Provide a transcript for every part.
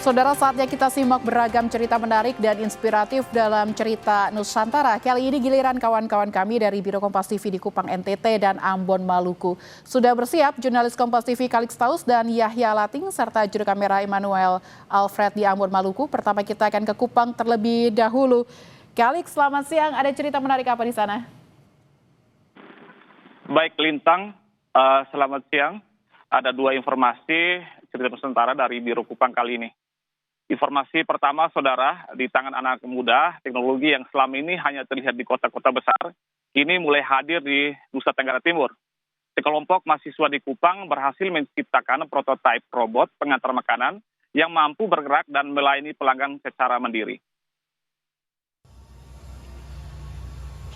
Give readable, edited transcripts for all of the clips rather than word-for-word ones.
Saudara, saatnya kita simak beragam cerita menarik dan inspiratif dalam cerita Nusantara. Kali ini giliran kawan-kawan kami dari Biro Kompas TV di Kupang NTT dan Ambon Maluku. Sudah bersiap jurnalis Kompas TV Kalix Taus dan Yahya Lating serta juru kamera Emmanuel Alfred di Ambon Maluku. Pertama kita akan ke Kupang terlebih dahulu. Kalix, selamat siang. Ada cerita menarik apa di sana? Baik, Lintang. Selamat siang. Ada dua informasi cerita Nusantara dari Biro Kupang kali ini. Informasi pertama, saudara, di tangan anak muda, teknologi yang selama ini hanya terlihat di kota-kota besar, kini mulai hadir di Nusa Tenggara Timur. Sekelompok mahasiswa di Kupang berhasil menciptakan prototipe robot pengantar makanan yang mampu bergerak dan melayani pelanggan secara mandiri.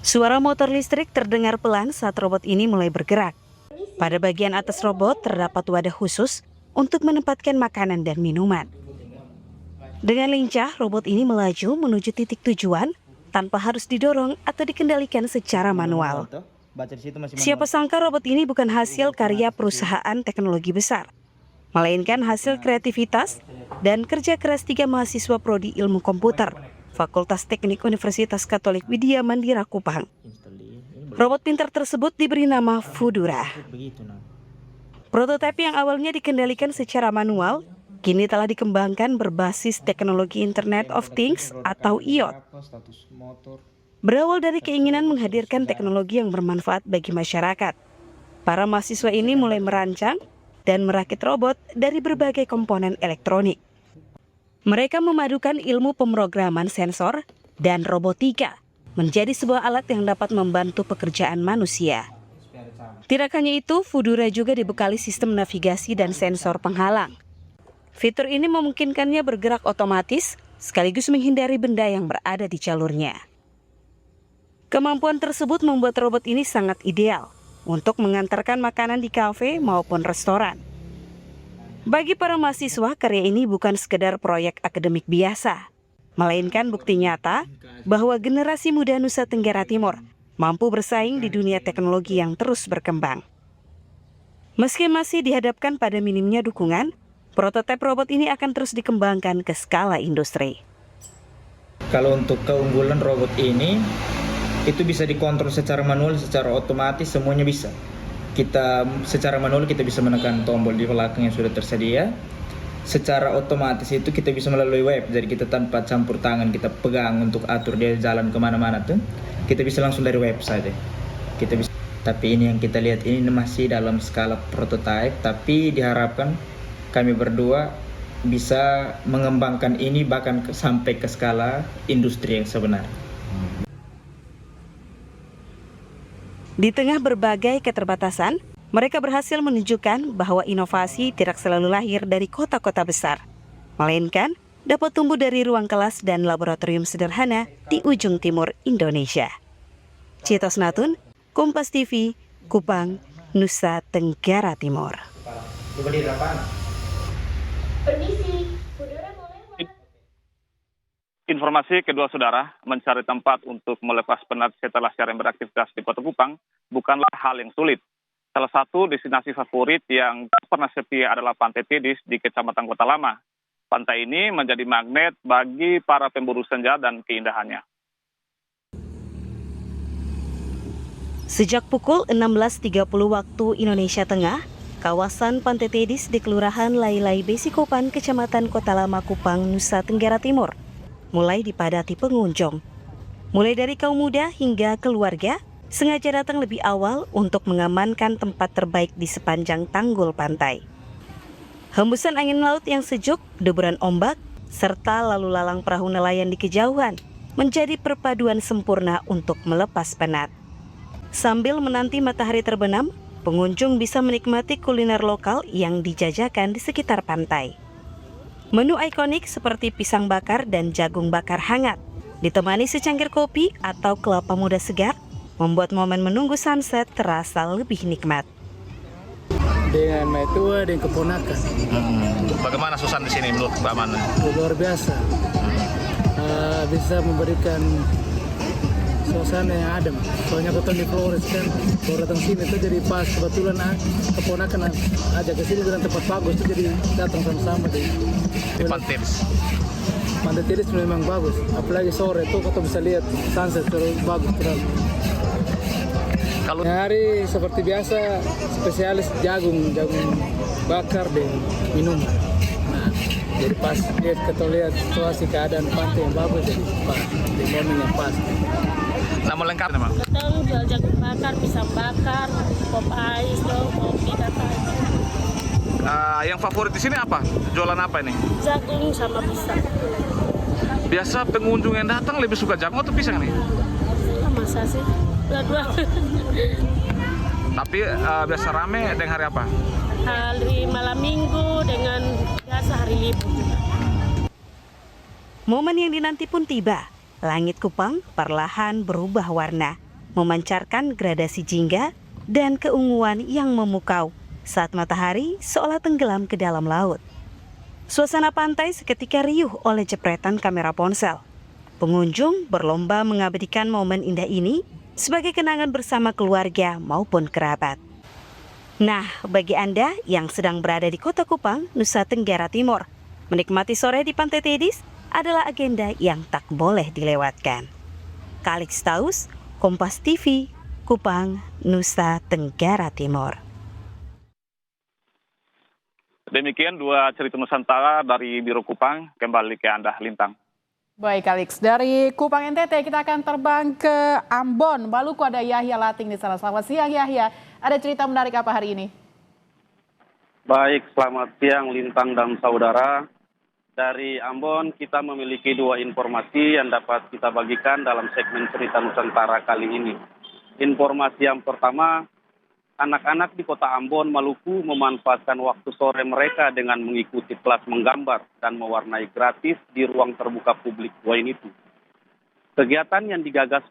Suara motor listrik terdengar pelan saat robot ini mulai bergerak. Pada bagian atas robot terdapat wadah khusus untuk menempatkan makanan dan minuman. Dengan lincah, robot ini melaju menuju titik tujuan tanpa harus didorong atau dikendalikan secara manual. Siapa sangka robot ini bukan hasil karya perusahaan teknologi besar, melainkan hasil kreativitas dan kerja keras 3 mahasiswa prodi ilmu komputer, Fakultas Teknik Universitas Katolik Widya Mandira Kupang. Robot pintar tersebut diberi nama Fudura. Prototipe yang awalnya dikendalikan secara manual, kini telah dikembangkan berbasis teknologi Internet of Things atau IoT. Berawal dari keinginan menghadirkan teknologi yang bermanfaat bagi masyarakat, para mahasiswa ini mulai merancang dan merakit robot dari berbagai komponen elektronik. Mereka memadukan ilmu pemrograman sensor dan robotika menjadi sebuah alat yang dapat membantu pekerjaan manusia. Tidak hanya itu, Fudura juga dibekali sistem navigasi dan sensor penghalang. Fitur ini memungkinkannya bergerak otomatis sekaligus menghindari benda yang berada di jalurnya. Kemampuan tersebut membuat robot ini sangat ideal untuk mengantarkan makanan di kafe maupun restoran. Bagi para mahasiswa, karya ini bukan sekedar proyek akademik biasa, melainkan bukti nyata bahwa generasi muda Nusa Tenggara Timur mampu bersaing di dunia teknologi yang terus berkembang. Meski masih dihadapkan pada minimnya dukungan, prototipe robot ini akan terus dikembangkan ke skala industri. Kalau untuk keunggulan robot ini, itu bisa dikontrol secara manual, secara otomatis, semuanya bisa. Kita secara manual kita bisa menekan tombol di belakang yang sudah tersedia. Secara otomatis itu kita bisa melalui web, jadi kita tanpa campur tangan, kita pegang untuk atur dia jalan kemana-mana tuh. Kita bisa langsung dari web saja. Kita bisa. Tapi ini yang kita lihat ini masih dalam skala prototipe, tapi diharapkan kami berdua bisa mengembangkan ini bahkan sampai ke skala industri yang sebenarnya. Di tengah berbagai keterbatasan, mereka berhasil menunjukkan bahwa inovasi tidak selalu lahir dari kota-kota besar, melainkan dapat tumbuh dari ruang kelas dan laboratorium sederhana di ujung timur Indonesia. Citos Natun, Kompas TV, Kupang, Nusa Tenggara Timur. Informasi kedua, saudara, mencari tempat untuk melepas penat setelah seharian beraktivitas di Kota Kupang bukanlah hal yang sulit. Salah satu destinasi favorit yang tak pernah sepi adalah Pantai Tidis di Kecamatan Kota Lama. Pantai ini menjadi magnet bagi para pemburu senja dan keindahannya. Sejak pukul 16.30 waktu Indonesia Tengah, kawasan Pantai Tidis di Kelurahan Lailai Besikopan, Kecamatan Kota Lama, Kupang, Nusa Tenggara Timur, mulai dipadati pengunjung. Mulai dari kaum muda hingga keluarga, sengaja datang lebih awal untuk mengamankan tempat terbaik di sepanjang tanggul pantai. Hembusan angin laut yang sejuk, deburan ombak, serta lalu lalang perahu nelayan di kejauhan menjadi perpaduan sempurna untuk melepas penat. Sambil menanti matahari terbenam, pengunjung bisa menikmati kuliner lokal yang dijajakan di sekitar pantai. Menu ikonik seperti pisang bakar dan jagung bakar hangat, ditemani secangkir kopi atau kelapa muda segar, membuat momen menunggu sunset terasa lebih nikmat. Dengan mertua dan keponakan. Bagaimana suasana di sini menurut Mbak Mana? Luar biasa. Bisa memberikan suasana yang adem. Soalnya ketemu di Flores kan, kalau datang sini itu jadi pas kebetulan keponakan ajak ke sini dengan tempat bagus itu jadi datang sama-sama di Pantilis. Pantai Tilis memang bagus, apalagi sore itu kita bisa lihat sunset terus bagus terus. Kalau Hari seperti biasa spesialis jagung bakar dan minuman. Nah, jadi pas kita lihat situasi keadaan pantai yang bagus jadi pas, di momen yang pas. nama lengkap memang. Kadang jual jagung bakar, pisang bakar, pop ais, kopi, kata. Yang favorit di sini apa? Jualan apa ini? Jagung sama pisang. Biasa pengunjung yang datang lebih suka jagung atau pisang nih? Masa sih? Dua-dua. Tapi biasa rame dengan hari apa? Hari malam minggu dengan biasa hari libur juga. Momen yang dinanti pun tiba. Langit Kupang perlahan berubah warna, memancarkan gradasi jingga dan keunguan yang memukau saat matahari seolah tenggelam ke dalam laut. Suasana pantai seketika riuh oleh jepretan kamera ponsel. Pengunjung berlomba mengabadikan momen indah ini sebagai kenangan bersama keluarga maupun kerabat. Nah, bagi Anda yang sedang berada di Kota Kupang, Nusa Tenggara Timur, menikmati sore di Pantai Tedis adalah agenda yang tak boleh dilewatkan. Kalix Taus, Kompas TV, Kupang, Nusa Tenggara Timur. Demikian dua cerita Nusantara dari Biro Kupang, kembali ke Anda, Lintang. Baik, Kalix. Dari Kupang NTT kita akan terbang ke Ambon. Maluku ada Yahya Lating di sana. Selamat siang, Yahya. Ada cerita menarik apa hari ini? Baik, selamat siang Lintang dan saudara. Dari Ambon kita memiliki dua informasi yang dapat kita bagikan dalam segmen cerita Nusantara kali ini. Informasi yang pertama, anak-anak di kota Ambon, Maluku memanfaatkan waktu sore mereka dengan mengikuti kelas menggambar dan mewarnai gratis di ruang terbuka publik Wainitu. Kegiatan yang digagas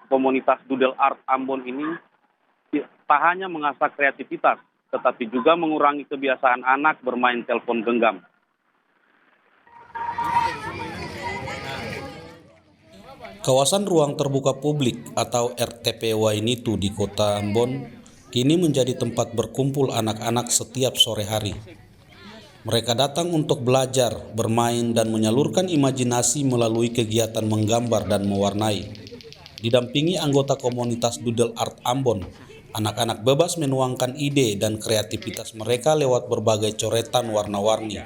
komunitas Doodle Art Ambon ini tak hanya mengasah kreativitas, tetapi juga mengurangi kebiasaan anak bermain telepon genggam. Kawasan ruang terbuka publik atau RTP Wainitu di kota Ambon kini menjadi tempat berkumpul anak-anak setiap sore hari. Mereka datang untuk belajar, bermain, dan menyalurkan imajinasi melalui kegiatan menggambar dan mewarnai. Didampingi anggota komunitas Doodle Art Ambon, anak-anak bebas menuangkan ide dan kreativitas mereka lewat berbagai coretan warna-warni.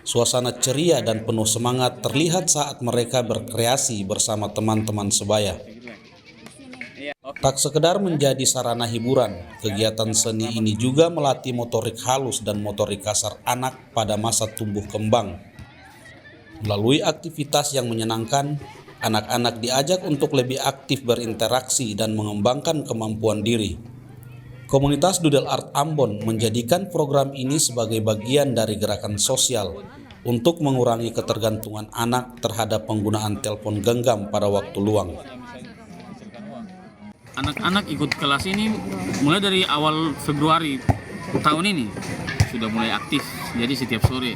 Suasana ceria dan penuh semangat terlihat saat mereka berkreasi bersama teman-teman sebaya. Tak sekedar menjadi sarana hiburan, kegiatan seni ini juga melatih motorik halus dan motorik kasar anak pada masa tumbuh kembang. Melalui aktivitas yang menyenangkan, anak-anak diajak untuk lebih aktif berinteraksi dan mengembangkan kemampuan diri. Komunitas Doodle Art Ambon menjadikan program ini sebagai bagian dari gerakan sosial untuk mengurangi ketergantungan anak terhadap penggunaan telepon genggam pada waktu luang. Anak-anak ikut kelas ini mulai dari awal Februari tahun ini sudah mulai aktif. Jadi setiap sore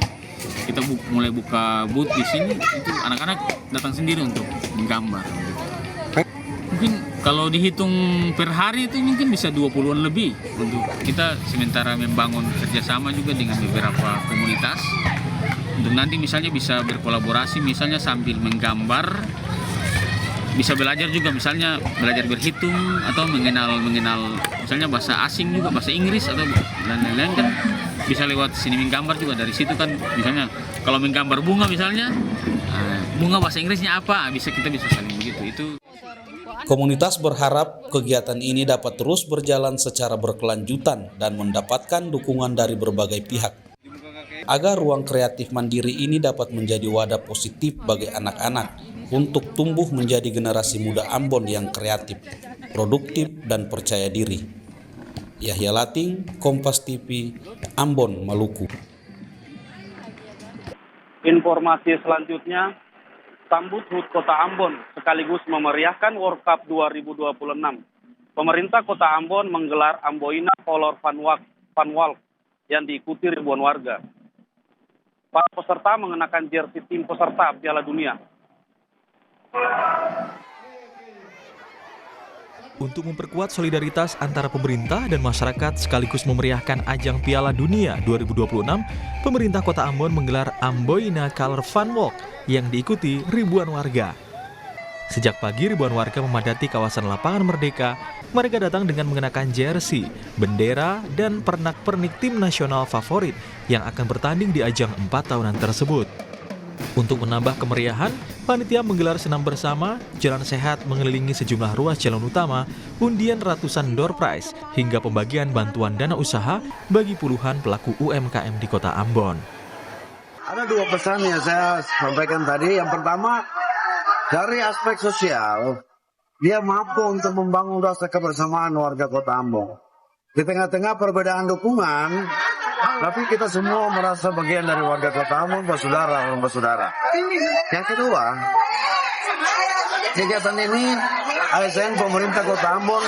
kita mulai buka booth di sini, itu anak-anak datang sendiri untuk menggambar. Mungkin kalau dihitung per hari itu mungkin bisa 20-an lebih. Untuk kita sementara membangun kerjasama juga dengan beberapa komunitas. Untuk nanti misalnya bisa berkolaborasi, misalnya sambil menggambar, bisa belajar juga, misalnya belajar berhitung atau mengenal misalnya bahasa asing juga, bahasa Inggris atau dan lain-lain kan bisa lewat sini menggambar juga. Dari situ kan misalnya kalau menggambar bunga misalnya, bunga bahasa Inggrisnya apa, kita bisa saling begitu. Itu Komunitas berharap kegiatan ini dapat terus berjalan secara berkelanjutan dan mendapatkan dukungan dari berbagai pihak, agar ruang kreatif mandiri ini dapat menjadi wadah positif bagi anak-anak untuk tumbuh menjadi generasi muda Ambon yang kreatif, produktif, dan percaya diri. Yahya Lating, Kompas TV, Ambon, Maluku. Informasi selanjutnya, sambut HUT Kota Ambon sekaligus memeriahkan World Cup 2026. Pemerintah Kota Ambon menggelar Amboina Color Fun Walk yang diikuti ribuan warga. Para peserta mengenakan jersey tim peserta Piala Dunia. Untuk memperkuat solidaritas antara pemerintah dan masyarakat sekaligus memeriahkan ajang Piala Dunia 2026, pemerintah Kota Ambon menggelar Amboina Color Fun Walk yang diikuti ribuan warga. Sejak pagi ribuan warga memadati kawasan Lapangan Merdeka. Mereka datang dengan mengenakan jersey, bendera, dan pernak-pernik tim nasional favorit yang akan bertanding di ajang 4 tahunan tersebut. Untuk menambah kemeriahan, panitia menggelar senam bersama, jalan sehat mengelilingi sejumlah ruas jalan utama, undian ratusan door prize, hingga pembagian bantuan dana usaha bagi puluhan pelaku UMKM di Kota Ambon. Ada dua pesan yang saya sampaikan tadi. Yang pertama, dari aspek sosial, dia mampu untuk membangun rasa kebersamaan warga Kota Ambon. Di tengah-tengah perbedaan dukungan, tapi kita semua merasa bagian dari warga Kota Ambon, bersaudara. Yang kedua, kegiatan ini ASN pemerintah Kota Ambon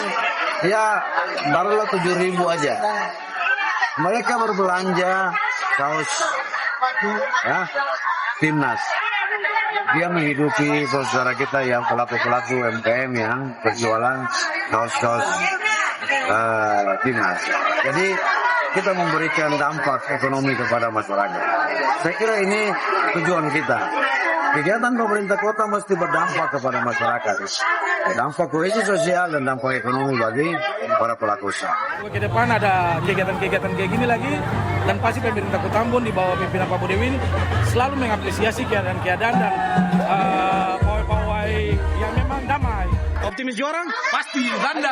ya barulah 7.000 aja. Mereka berbelanja kaos ya, timnas. Dia menghidupi saudara kita yang pelaku-pelaku UMKM yang berjualan kaos-kaos timnas. Jadi kita memberikan dampak ekonomi kepada masyarakat. Saya kira ini tujuan kita. Kegiatan pemerintah kota mesti berdampak kepada masyarakat. Dampak kohesi sosial dan dampak ekonomi bagi para pelaku usaha. Ke depan ada kegiatan-kegiatan kayak gini lagi, dan pasti pemerintah Kota Ambon di bawah pimpinan Pak Budewi selalu mengapresiasi keadaan-keadaan dan pawai-pawai yang memang damai. Optimis orang pasti Belanda.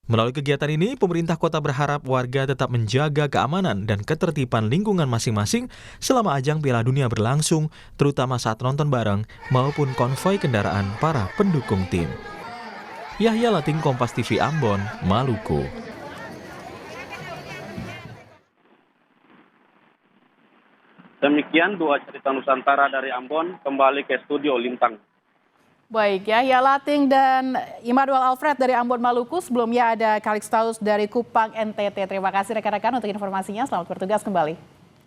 Melalui kegiatan ini, pemerintah kota berharap warga tetap menjaga keamanan dan ketertiban lingkungan masing-masing selama ajang Piala Dunia berlangsung, terutama saat nonton bareng maupun konvoi kendaraan para pendukung tim. Yahya Lating, Kompas TV Ambon, Maluku. Demikian dua cerita Nusantara dari Ambon, kembali ke studio Lintang. Baik, Yahya Lating dan Immanuel Alfred dari Ambon, Maluku. Sebelumnya ada Calixtaus dari Kupang, NTT. Terima kasih rekan-rekan untuk informasinya. Selamat bertugas kembali.